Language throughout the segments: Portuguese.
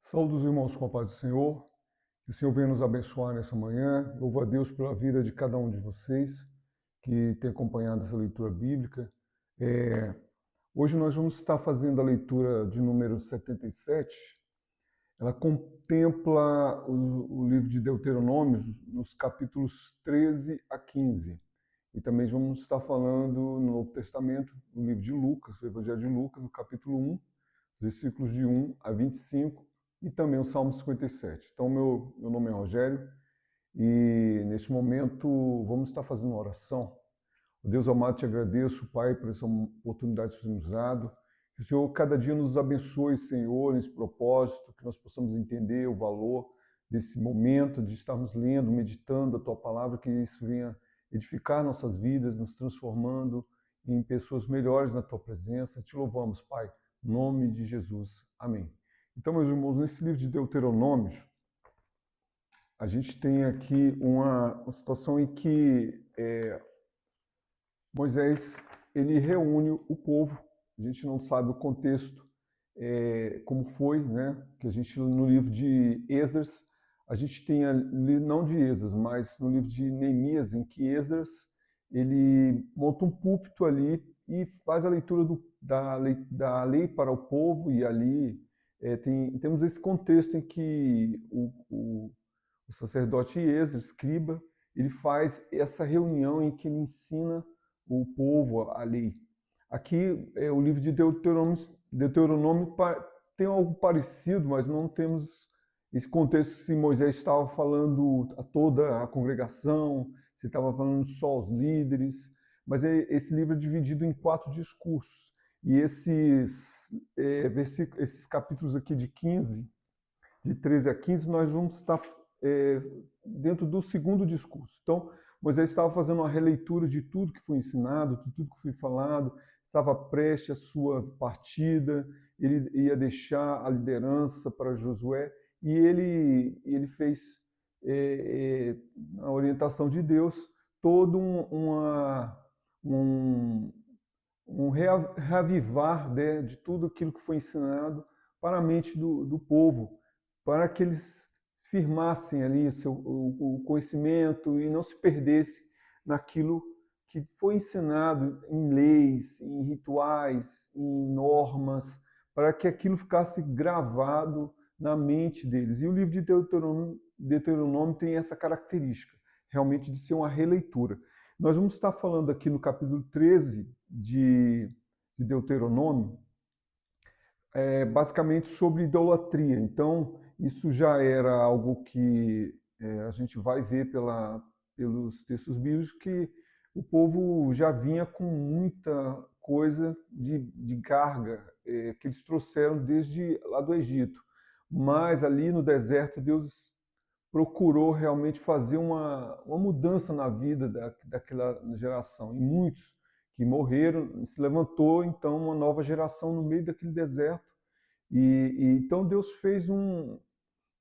Saúde os irmãos com a paz do Senhor. Que o Senhor venha nos abençoar nessa manhã. Louvo a Deus pela vida de cada um de vocês que tem acompanhado essa leitura bíblica. Hoje nós vamos estar fazendo a leitura de número 77. Ela contempla o livro de Deuteronômio nos capítulos 13 a 15. E também vamos estar falando no Novo Testamento, no livro de Lucas, o Evangelho de Lucas, no capítulo 1, versículos de 1 a 25, e também o Salmo 57. Então, meu nome é Rogério, e neste momento vamos estar fazendo uma oração. Deus amado, te agradeço, Pai, por essa oportunidade que você nos dado. Que o Senhor cada dia nos abençoe, Senhor, nesse propósito, que nós possamos entender o valor desse momento de estarmos lendo, meditando a Tua palavra, que isso venha edificar nossas vidas, nos transformando em pessoas melhores na Tua presença. Te louvamos, Pai, em nome de Jesus. Amém. Então, meus irmãos, nesse livro de Deuteronômios, a gente tem aqui uma situação em que Moisés ele reúne o povo. A gente não sabe o contexto, como foi, né? Que a gente no livro de Esdras, a gente tem ali, não de Esdras, mas no livro de Neemias, em que Esdras ele monta um púlpito ali e faz a leitura da lei para o povo, e ali temos esse contexto em que o sacerdote Esdras, escriba, ele faz essa reunião em que ele ensina o povo a lei. Aqui o livro de Deuteronômio tem algo parecido, mas não temos esse contexto se Moisés estava falando a toda a congregação, se estava falando só aos líderes, mas esse livro é dividido em 4 discursos. E esses capítulos aqui de 15, de 13 a 15, nós vamos estar dentro do segundo discurso. Então, Moisés estava fazendo uma releitura de tudo que foi ensinado, de tudo que foi falado, estava prestes à sua partida, ele ia deixar a liderança para Josué, e ele fez, na orientação de Deus, todo um reavivar, né, de tudo aquilo que foi ensinado para a mente do povo, para que eles firmassem ali o conhecimento e não se perdesse naquilo que foi ensinado em leis, em rituais, em normas, para que aquilo ficasse gravado na mente deles. E o livro de Deuteronômio tem essa característica, realmente de ser uma releitura. Nós vamos estar falando aqui no capítulo 13 de Deuteronômio, basicamente sobre idolatria. Então, isso já era algo que a gente vai ver pelos textos bíblicos, que o povo já vinha com muita coisa de carga que eles trouxeram desde lá do Egito. Mas ali no deserto, Deus procurou realmente fazer uma mudança na vida daquela geração. E muitos que morreram, se levantou então uma nova geração no meio daquele deserto. E então Deus fez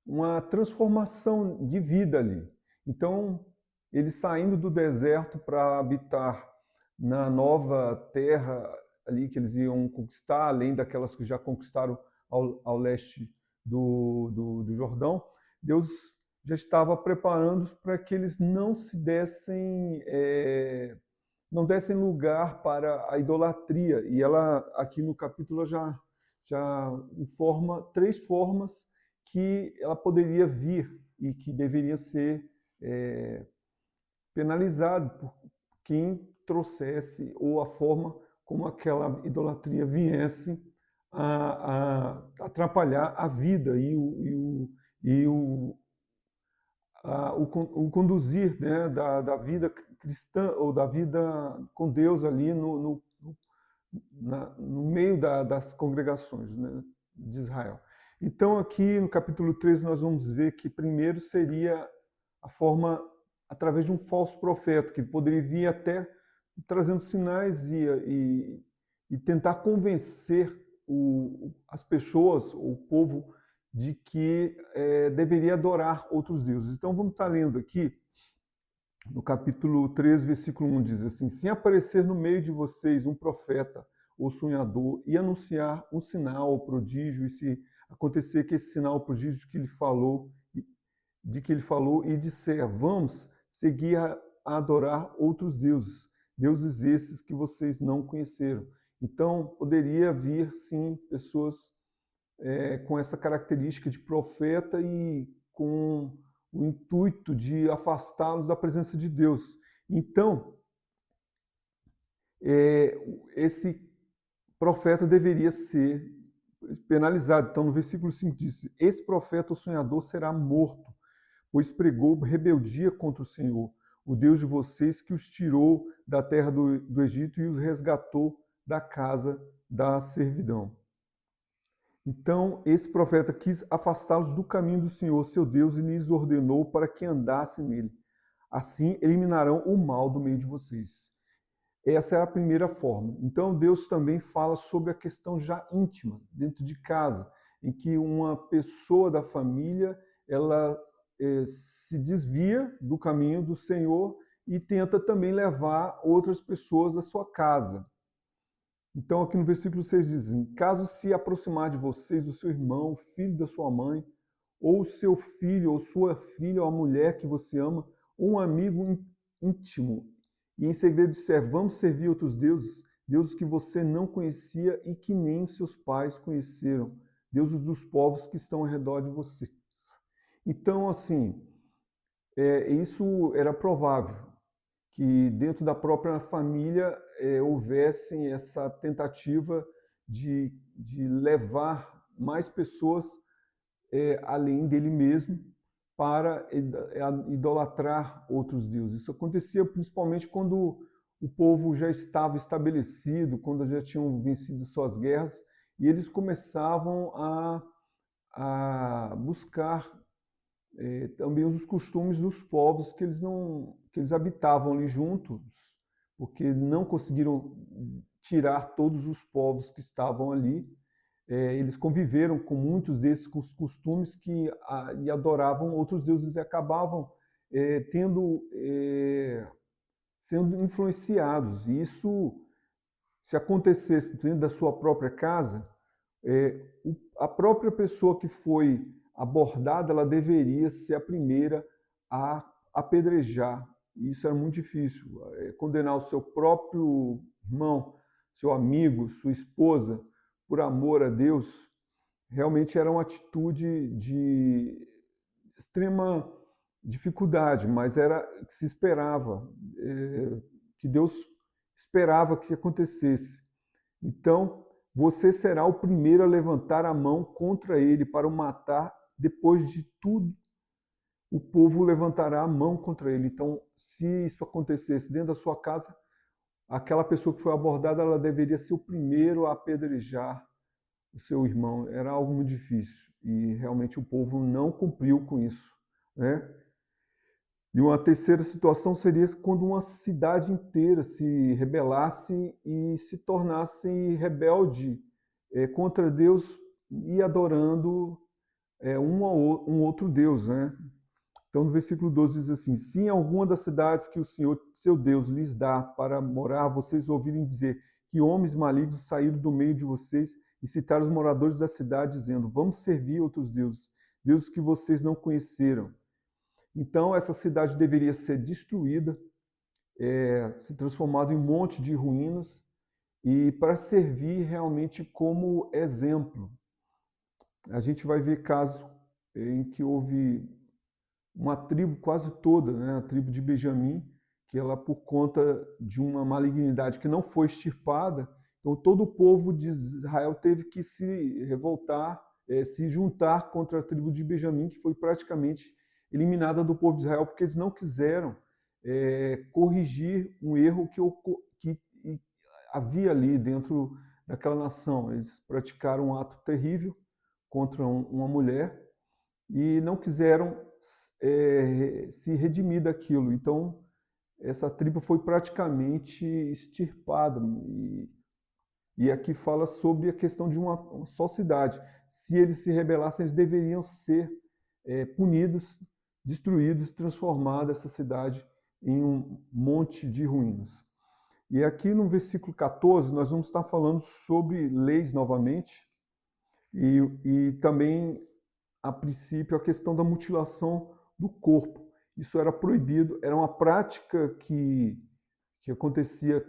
uma transformação de vida ali. Então, eles saindo do deserto para habitar na nova terra ali que eles iam conquistar, além daquelas que já conquistaram ao leste do Jordão, Deus já estava preparando-os para que eles não se dessem, não dessem lugar para a idolatria. E ela, aqui no capítulo, já informa 3 formas que ela poderia vir e que deveria ser penalizado por quem trouxesse, ou a forma como aquela idolatria viesse a atrapalhar a vida o conduzir, né, da vida cristã ou da vida com Deus ali no meio das congregações, né, de Israel. Então, aqui no capítulo 13, nós vamos ver que primeiro seria a forma através de um falso profeta, que poderia vir até trazendo sinais e tentar convencer as pessoas, o povo, de que deveria adorar outros deuses. Então, vamos estar lendo aqui no capítulo 13, versículo 1, diz assim: se aparecer no meio de vocês um profeta ou sonhador e anunciar um sinal ou prodígio, e se acontecer que esse sinal prodígio que ele falou, e disser, vamos seguir a adorar outros deuses, deuses esses que vocês não conheceram. Então, poderia vir, sim, pessoas com essa característica de profeta e com o intuito de afastá-los da presença de Deus. Então, esse profeta deveria ser penalizado. Então, no versículo 5 diz, esse profeta, o sonhador, será morto, pois pregou rebeldia contra o Senhor, o Deus de vocês, que os tirou da terra do Egito e os resgatou da casa da servidão. Então, esse profeta quis afastá-los do caminho do Senhor, seu Deus, e lhes ordenou para que andassem nele. Assim, eliminarão o mal do meio de vocês. Essa é a primeira forma. Então, Deus também fala sobre a questão já íntima, dentro de casa, em que uma pessoa da família, ela se desvia do caminho do Senhor e tenta também levar outras pessoas à sua casa. Então, aqui no versículo 6 diz, caso se aproximar de vocês o seu irmão, o filho da sua mãe, ou o seu filho, ou sua filha, ou a mulher que você ama, ou um amigo íntimo, e em segredo disser, vamos servir outros deuses, deuses que você não conhecia e que nem os seus pais conheceram, deuses dos povos que estão ao redor de vocês. Então, assim, isso era provável, que dentro da própria família houvesse essa tentativa de levar mais pessoas além dele mesmo para idolatrar outros deuses. Isso acontecia principalmente quando o povo já estava estabelecido, quando já tinham vencido suas guerras, e eles começavam a buscar também os costumes dos povos que eles habitavam ali juntos, porque não conseguiram tirar todos os povos que estavam ali. Eles conviveram com muitos desses costumes e adoravam outros deuses e acabavam sendo influenciados. E isso, se acontecesse dentro da sua própria casa, a própria pessoa que foi abordada, ela deveria ser a primeira a apedrejar. E isso era muito difícil. Condenar o seu próprio irmão, seu amigo, sua esposa, por amor a Deus, realmente era uma atitude de extrema dificuldade, mas era que se esperava, que Deus esperava que acontecesse. Então, você será o primeiro a levantar a mão contra ele para o matar. Depois de tudo, o povo levantará a mão contra ele. Então, se isso acontecesse dentro da sua casa, aquela pessoa que foi abordada, ela deveria ser o primeiro a apedrejar o seu irmão. Era algo muito difícil e realmente o povo não cumpriu com isso, né? E uma terceira situação seria quando uma cidade inteira se rebelasse e se tornasse rebelde contra Deus e adorando um outro Deus, né? Então, no versículo 12 diz assim, se em alguma das cidades que o Senhor, seu Deus, lhes dá para morar, vocês ouvirem dizer que homens malignos saíram do meio de vocês e citaram os moradores da cidade, dizendo, vamos servir outros deuses, deuses que vocês não conheceram. Então, essa cidade deveria ser destruída, se transformada em um monte de ruínas, e para servir realmente como exemplo. A gente vai ver casos em que houve uma tribo quase toda, né, a tribo de Benjamim, que ela, por conta de uma malignidade que não foi extirpada, então todo o povo de Israel teve que se revoltar, se juntar contra a tribo de Benjamim, que foi praticamente eliminada do povo de Israel, porque eles não quiseram corrigir um erro que havia ali dentro daquela nação. Eles praticaram um ato terrível contra uma mulher e não quiseram se redimir daquilo. Então, essa tribo foi praticamente extirpada. E aqui fala sobre a questão de uma só cidade. Se eles se rebelassem, eles deveriam ser punidos, destruídos, transformada essa cidade em um monte de ruínas. E aqui no versículo 14, nós vamos estar falando sobre leis novamente. e também, a princípio, a questão da mutilação do corpo. Isso era proibido, era uma prática que acontecia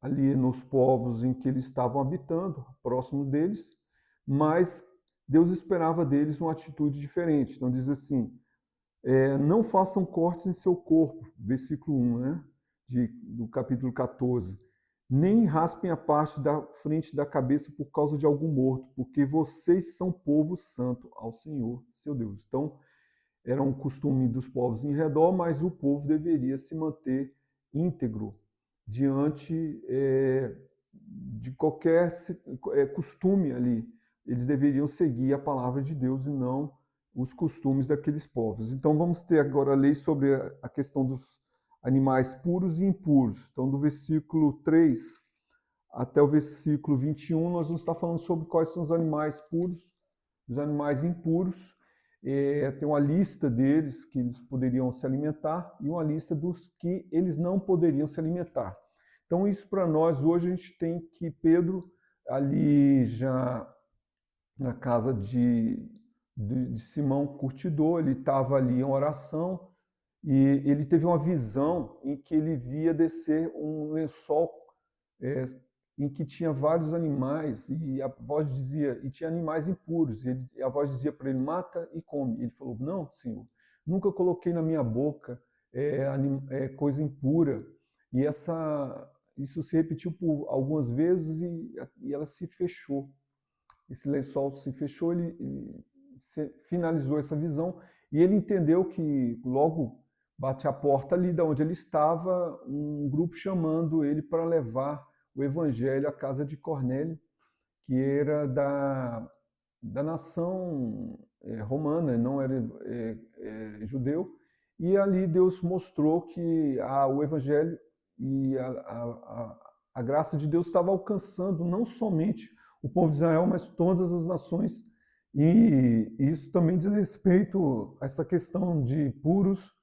ali nos povos em que eles estavam habitando, próximo deles, mas Deus esperava deles uma atitude diferente. Então diz assim, não façam cortes em seu corpo, versículo 1, né? Do capítulo 14. Nem raspem a parte da frente da cabeça por causa de algum morto, porque vocês são povo santo ao Senhor, seu Deus. Então, era um costume dos povos em redor, mas o povo deveria se manter íntegro diante de qualquer costume ali. Eles deveriam seguir a palavra de Deus e não os costumes daqueles povos. Então vamos ter agora a lei sobre a questão dos animais puros e impuros. Então do versículo 3 até o versículo 21, nós vamos estar falando sobre quais são os animais puros, os animais impuros. Tem uma lista deles que eles poderiam se alimentar e uma lista dos que eles não poderiam se alimentar. Então isso para nós hoje a gente tem que Pedro ali já na casa de Simão Curtidor, ele estava ali em oração e ele teve uma visão em que ele via descer um lençol em que tinha vários animais e a voz dizia, e tinha animais impuros, e a voz dizia para ele, mata e come. Ele falou, não, Senhor, nunca coloquei na minha boca coisa impura. E isso se repetiu por algumas vezes e ela se fechou. Esse lençol se fechou, ele finalizou essa visão e ele entendeu que logo bate a porta ali da onde ele estava, um grupo chamando ele para levar o evangelho à casa de Cornélio, que era da nação romana, não era judeu, e ali Deus mostrou que o evangelho e a graça de Deus estava alcançando não somente o povo de Israel, mas todas as nações, e isso também diz respeito a essa questão de puros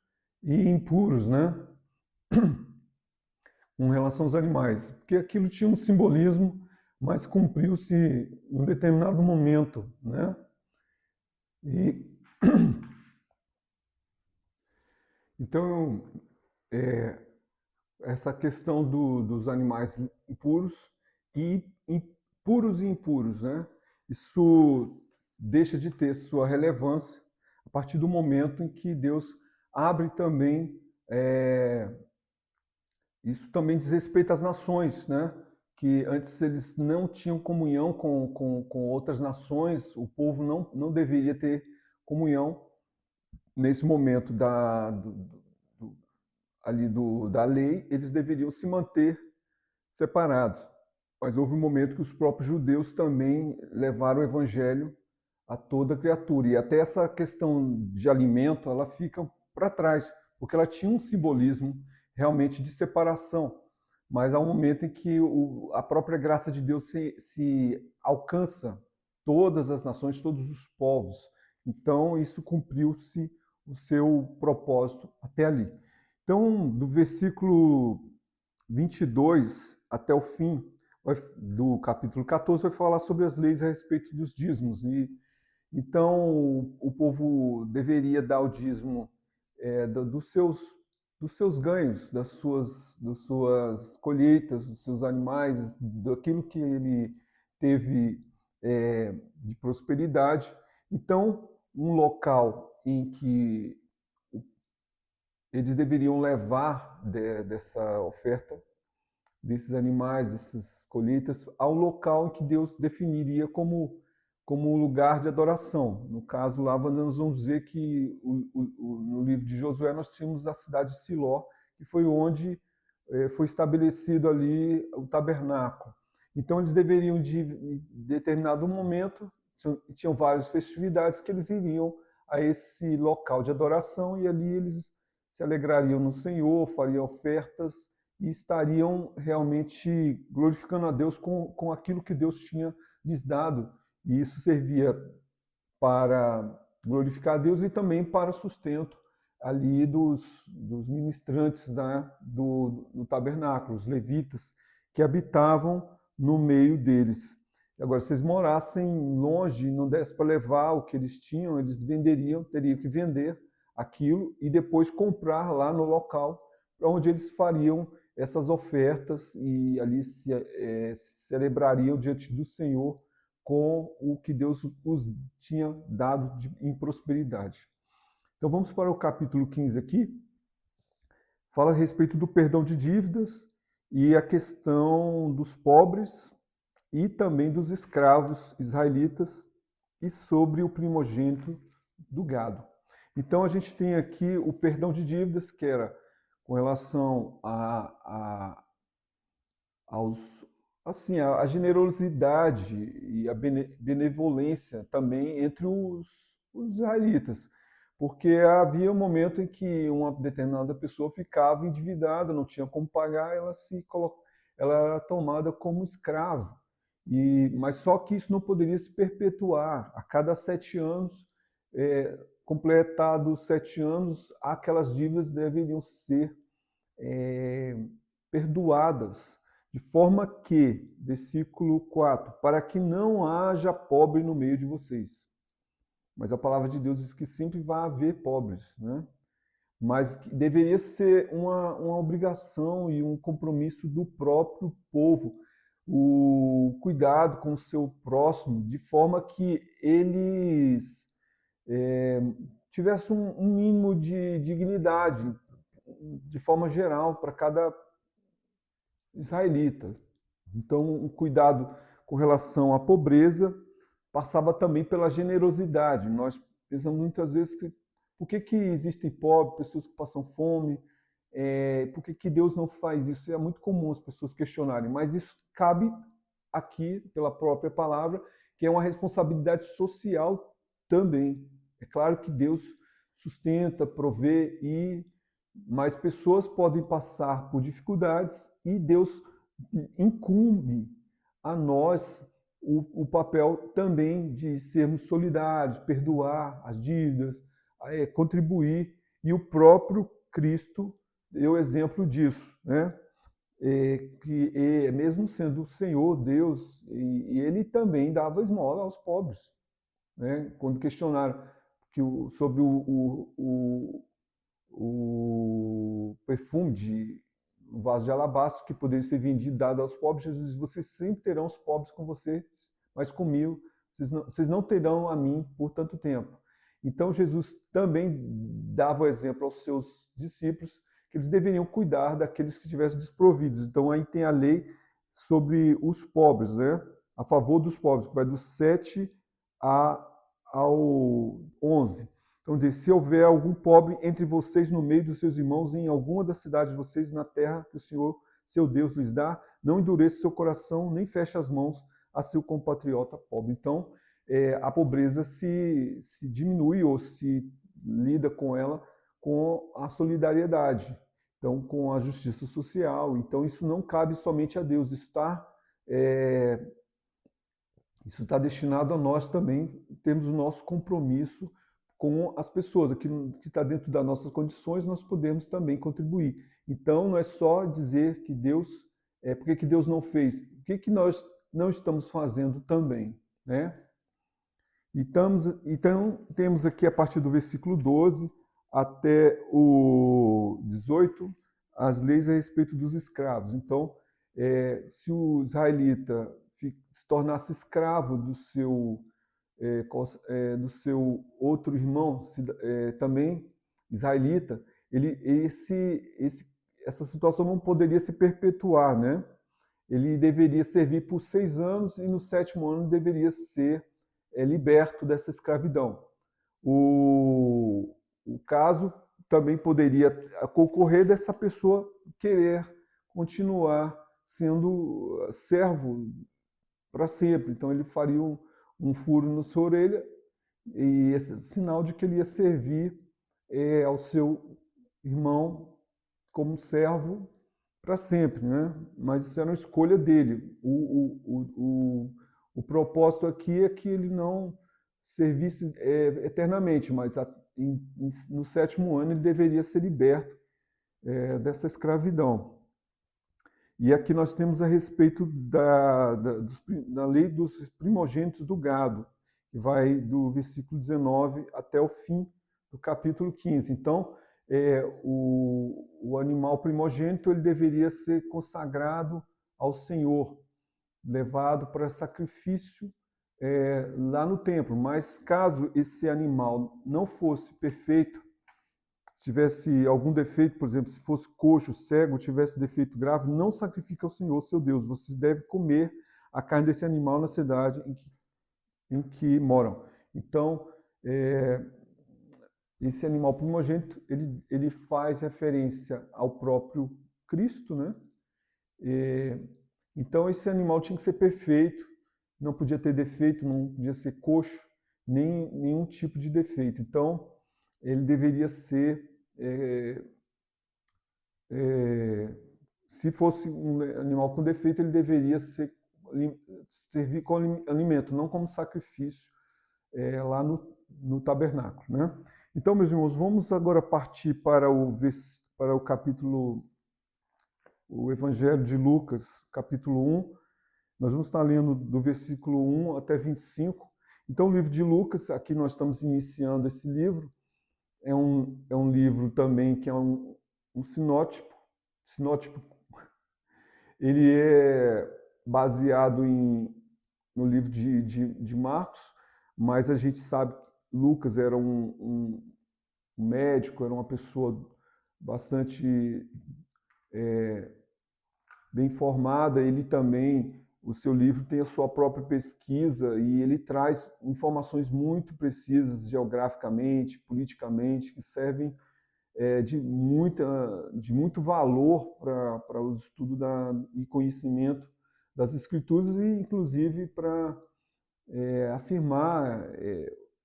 e impuros, né? Com relação aos animais, porque aquilo tinha um simbolismo, mas cumpriu-se em um determinado momento, né? E então essa questão dos animais impuros e puros e impuros, né? Isso deixa de ter sua relevância a partir do momento em que Deus abre também isso também diz respeito às nações, né? Que antes eles não tinham comunhão com outras nações, o povo não deveria ter comunhão nesse momento da lei, eles deveriam se manter separados. Mas houve um momento que os próprios judeus também levaram o evangelho a toda criatura. E até essa questão de alimento, ela fica para trás, porque ela tinha um simbolismo realmente de separação. Mas há um momento em que a própria graça de Deus se alcança todas as nações, todos os povos. Então, isso cumpriu-se o seu propósito até ali. Então, do versículo 22 até o fim do capítulo 14, vai falar sobre as leis a respeito dos dízimos. Então, o povo deveria dar o dízimo dos seus ganhos, das suas colheitas, dos seus animais, daquilo que ele teve de prosperidade. Então, um local em que eles deveriam levar dessa oferta, desses animais, dessas colheitas, ao local em que Deus definiria como um lugar de adoração. No caso, lá nós vamos dizer que no livro de Josué nós tínhamos a cidade de Siló, que foi onde foi estabelecido ali o tabernáculo. Então eles deveriam, de determinado momento, tinham várias festividades que eles iriam a esse local de adoração e ali eles se alegrariam no Senhor, fariam ofertas e estariam realmente glorificando a Deus com aquilo que Deus tinha lhes dado. E isso servia para glorificar a Deus e também para sustento ali dos ministrantes do tabernáculo, os levitas, que habitavam no meio deles. Agora, se eles morassem longe e não desse para levar o que eles tinham, eles venderiam, teriam que vender aquilo e depois comprar lá no local para onde eles fariam essas ofertas e ali se celebrariam diante do Senhor com o que Deus os tinha dado em prosperidade. Então vamos para o capítulo 15 aqui. Fala a respeito do perdão de dívidas e a questão dos pobres e também dos escravos israelitas e sobre o primogênito do gado. Então a gente tem aqui o perdão de dívidas, que era com relação a generosidade e a benevolência também entre os israelitas, porque havia um momento em que uma determinada pessoa ficava endividada, não tinha como pagar, ela era tomada como escravo. Mas só que isso não poderia se perpetuar. A cada 7 anos, completados 7 anos, aquelas dívidas deveriam ser perdoadas, de forma que, versículo 4, para que não haja pobre no meio de vocês. Mas a palavra de Deus diz que sempre vai haver pobres, né? Mas que deveria ser uma obrigação e um compromisso do próprio povo, o cuidado com o seu próximo, de forma que eles tivessem um mínimo de dignidade, de forma geral, para cada israelita. Então, o cuidado com relação à pobreza passava também pela generosidade. Nós pensamos muitas vezes que por que existem pobres, pessoas que passam fome, por que Deus não faz isso? É muito comum as pessoas questionarem, mas isso cabe aqui, pela própria palavra, que é uma responsabilidade social também. É claro que Deus sustenta, provê, mas pessoas podem passar por dificuldades e Deus incumbe a nós o papel também de sermos solidários, perdoar as dívidas, contribuir. E o próprio Cristo deu exemplo disso, né? Que mesmo sendo o Senhor, Deus, e ele também dava esmola aos pobres, né? Quando questionaram sobre o perfume de um vaso de alabastro que poderia ser vendido, dado aos pobres, Jesus diz: vocês sempre terão os pobres com vocês, mas comigo vocês não terão a mim por tanto tempo. Então Jesus também dava o exemplo aos seus discípulos que eles deveriam cuidar daqueles que estivessem desprovidos. Então aí tem a lei sobre os pobres, né? A favor dos pobres, que vai do 7 ao 11. Então diz: se houver algum pobre entre vocês no meio dos seus irmãos, em alguma das cidades de vocês, na terra que o Senhor, seu Deus, lhes dá, não endureça seu coração, nem feche as mãos a seu compatriota pobre. Então, a pobreza se diminui ou se lida com ela com a solidariedade, então com a justiça social. Então, isso não cabe somente a Deus, isso está destinado a nós também, temos o nosso compromisso com as pessoas, aquilo que está dentro das nossas condições, nós podemos também contribuir. Então, não é só dizer que Deus, por que Deus não fez, o que nós não estamos fazendo também, né? Então, temos aqui a partir do versículo 12 até o 18, as leis a respeito dos escravos. Então, se o israelita se tornasse escravo do seu outro irmão, também israelita, essa situação não poderia se perpetuar, né? Ele deveria servir por 6 anos e no 7º ano deveria ser liberto dessa escravidão. O caso também poderia ocorrer dessa pessoa querer continuar sendo servo para sempre. Então ele faria um furo na sua orelha e esse sinal de que ele ia servir ao seu irmão como servo para sempre, né? Mas isso era uma escolha dele. O propósito aqui é que ele não servisse eternamente, mas no 7º ano ele deveria ser liberto dessa escravidão. E aqui nós temos a respeito da lei dos primogênitos do gado, que vai do versículo 19 até o fim do capítulo 15. Então, o animal primogênito ele deveria ser consagrado ao Senhor, levado para sacrifício lá no templo. Mas caso esse animal não fosse perfeito, se tivesse algum defeito, por exemplo, se fosse coxo, cego, tivesse defeito grave, não sacrifique ao Senhor, seu Deus. Vocês devem comer a carne desse animal na cidade em que moram. Então, esse animal primogênito, ele faz referência ao próprio Cristo, né? Então, esse animal tinha que ser perfeito, não podia ter defeito, não podia ser coxo, nem nenhum tipo de defeito. Então, ele deveria ser se fosse um animal com defeito, ele deveria servir como alimento, não como sacrifício lá no tabernáculo, né? Então, meus irmãos, vamos agora partir para o capítulo, o Evangelho de Lucas, capítulo 1. Nós vamos estar lendo do versículo 1 até 25. Então, o livro de Lucas, aqui nós estamos iniciando esse livro, é um livro também que é um sinótipo. Sinótipo, ele é baseado no livro de Marcos, mas a gente sabe que Lucas era um médico, era uma pessoa bastante bem informada. Ele também, o seu livro tem a sua própria pesquisa e ele traz informações muito precisas geograficamente, politicamente, que servem de muito valor para o estudo e conhecimento das Escrituras e, inclusive, para afirmar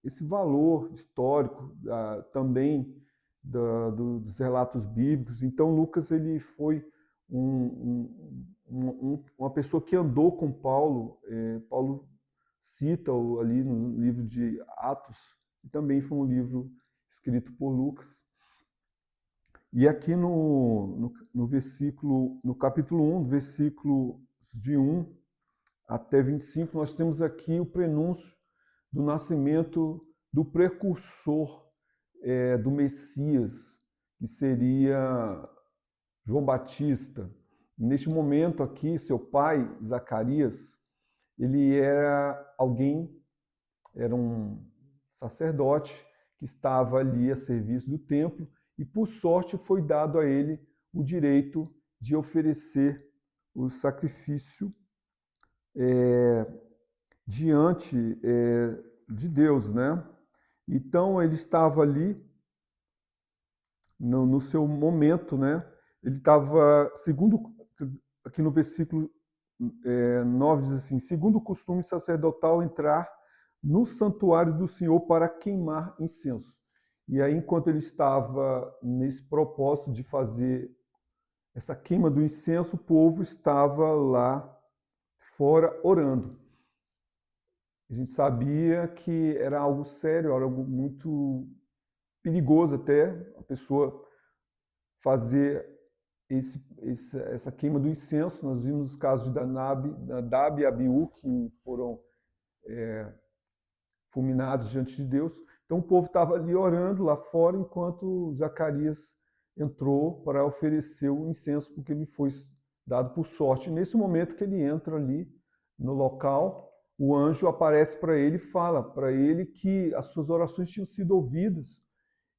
esse valor histórico também dos relatos bíblicos. Então, Lucas ele foi uma pessoa que andou com Paulo. Paulo cita ali no livro de Atos, que também foi um livro escrito por Lucas. E aqui no capítulo 1, versículos de 1 até 25, nós temos aqui o prenúncio do nascimento do precursor do Messias, que seria João Batista. Neste momento aqui, seu pai, Zacarias, ele era um sacerdote que estava ali a serviço do templo, e por sorte foi dado a ele o direito de oferecer o sacrifício diante de Deus, né? Então ele estava ali no seu momento, né? Ele estava, segundo aqui no versículo 9 diz assim: segundo o costume sacerdotal, entrar no santuário do Senhor para queimar incenso. E aí, enquanto ele estava nesse propósito de fazer essa queima do incenso, o povo estava lá fora orando. A gente sabia que era algo sério, era algo muito perigoso até, a pessoa fazer essa queima do incenso. Nós vimos os casos de Nadab e Abiú, que foram fulminados diante de Deus. Então o povo estava ali orando lá fora, enquanto Zacarias entrou para oferecer o incenso, porque ele foi dado por sorte. Nesse momento que ele entra ali no local, o anjo aparece para ele e fala para ele que as suas orações tinham sido ouvidas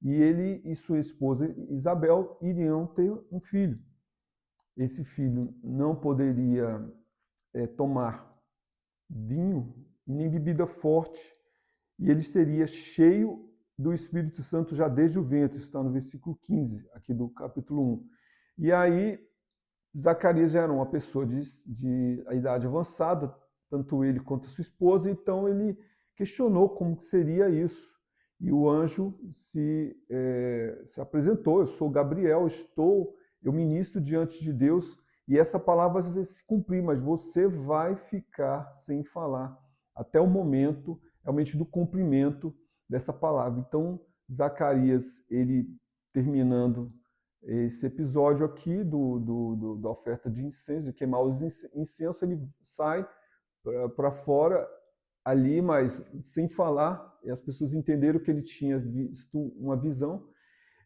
e ele e sua esposa Isabel iriam ter um filho. Esse filho não poderia tomar vinho nem bebida forte, e ele seria cheio do Espírito Santo já desde o ventre. Isso está no versículo 15, aqui do capítulo 1. E aí, Zacarias já era uma pessoa de idade avançada, tanto ele quanto a sua esposa, então ele questionou como seria isso. E o anjo se apresentou: eu sou Gabriel, eu ministro diante de Deus, e essa palavra vai se cumprir, mas você vai ficar sem falar até o momento realmente do cumprimento dessa palavra. Então, Zacarias, ele terminando esse episódio aqui da oferta de incenso, de queimar os incensos, ele sai para fora ali, mas sem falar, e as pessoas entenderam que ele tinha visto uma visão,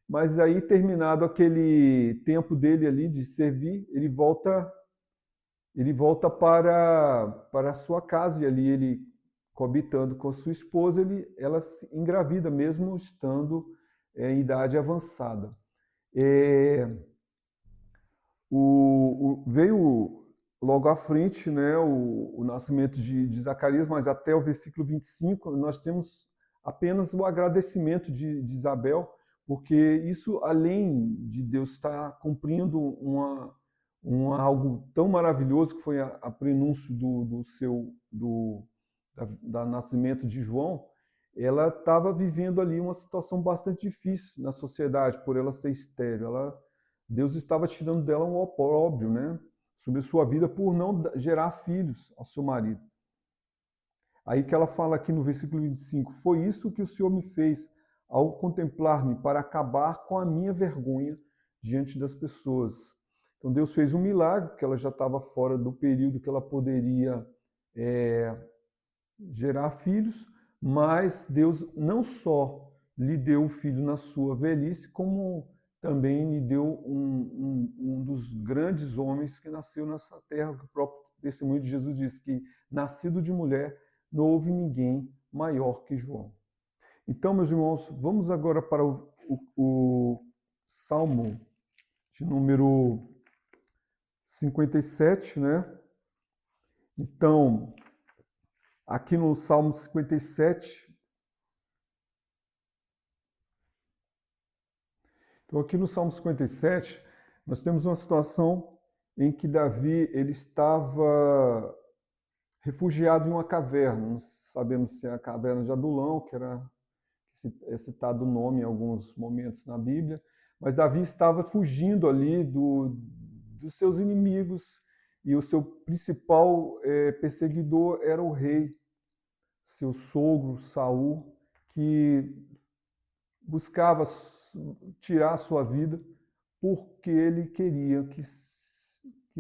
mas aí, terminado aquele tempo dele ali de servir, ele volta para a sua casa, e ali ele, coabitando com a sua esposa, ela se engravida, mesmo estando em idade avançada. É, veio logo à frente, né, o nascimento de Zacarias, mas até o versículo 25 nós temos apenas o agradecimento de Isabel, porque isso, além de Deus estar cumprindo algo tão maravilhoso que foi a prenúncio da nascimento de João, ela estava vivendo ali uma situação bastante difícil na sociedade, por ela ser estéril. Deus estava tirando dela um opróbrio, né, sobre sua vida por não gerar filhos ao seu marido. Aí que ela fala aqui no versículo 25: foi isso que o Senhor me fez ao contemplar-me, para acabar com a minha vergonha diante das pessoas. Então Deus fez um milagre, porque ela já estava fora do período que ela poderia gerar filhos, mas Deus não só lhe deu o filho na sua velhice, como também lhe deu um dos grandes homens que nasceu nessa terra, que o próprio testemunho de Jesus diz que, nascido de mulher, não houve ninguém maior que João. Então, meus irmãos, vamos agora para o Salmo de número 57, né? Então, aqui no Salmo 57, nós temos uma situação em que Davi ele estava refugiado em uma caverna. Não sabemos se é a caverna de Adulão, que é citado o nome em alguns momentos na Bíblia, mas Davi estava fugindo ali dos seus inimigos, e o seu principal perseguidor era o rei, seu sogro Saul, que buscava tirar a sua vida porque ele queria que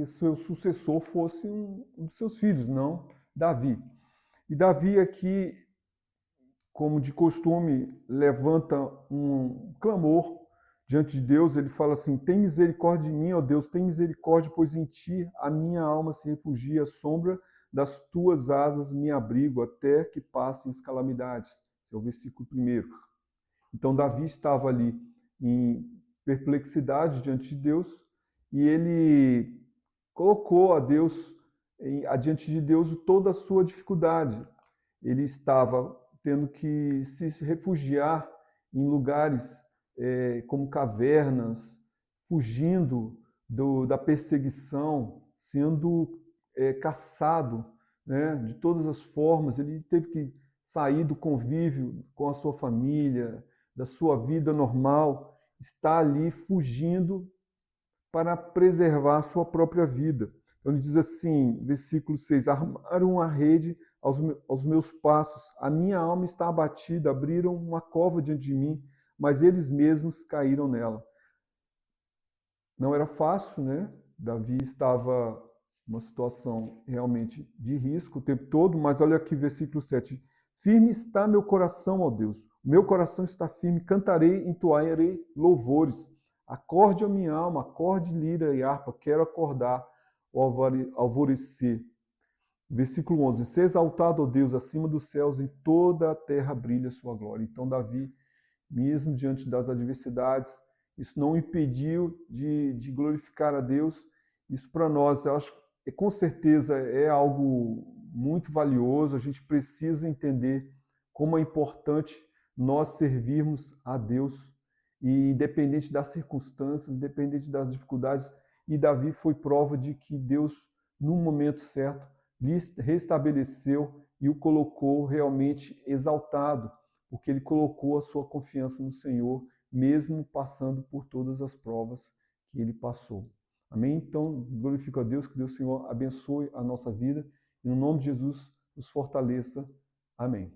seu sucessor fosse um dos seus filhos, não Davi. E Davi aqui, como de costume, levanta um clamor diante de Deus. Ele fala assim: tem misericórdia de mim, ó Deus, tem misericórdia, pois em ti a minha alma se refugia, à sombra das tuas asas me abrigo, até que passem as calamidades. Esse é o versículo 1. Então Davi estava ali em perplexidade diante de Deus, e ele colocou adiante de Deus toda a sua dificuldade. Ele estava tendo que se refugiar em lugares como cavernas, fugindo da perseguição, sendo caçado, né, de todas as formas. Ele teve que sair do convívio com a sua família, da sua vida normal, está ali fugindo para preservar a sua própria vida. Então ele diz assim, versículo 6: armaram uma rede aos meus passos, a minha alma está abatida, abriram uma cova diante de mim, mas eles mesmos caíram nela. Não era fácil, né? Davi estava numa situação realmente de risco o tempo todo, mas olha aqui, versículo 7: firme está meu coração, ó Deus, meu coração está firme, cantarei, entoarei louvores. Acorde a minha alma, acorde lira e harpa, quero acordar o alvorecer. Versículo 11: ser exaltado, ó Deus, acima dos céus, em toda a terra brilha a sua glória. Então Davi, mesmo diante das adversidades, isso não o impediu de glorificar a Deus. Isso para nós, eu acho, com certeza é algo muito valioso. A gente precisa entender como é importante nós servirmos a Deus, e independente das circunstâncias, independente das dificuldades. E Davi foi prova de que Deus, no momento certo, lhe restabeleceu e o colocou realmente exaltado, porque ele colocou a sua confiança no Senhor, mesmo passando por todas as provas que ele passou. Amém? Então, glorifico a Deus, que Deus, Senhor, abençoe a nossa vida e, no nome de Jesus, nos fortaleça. Amém.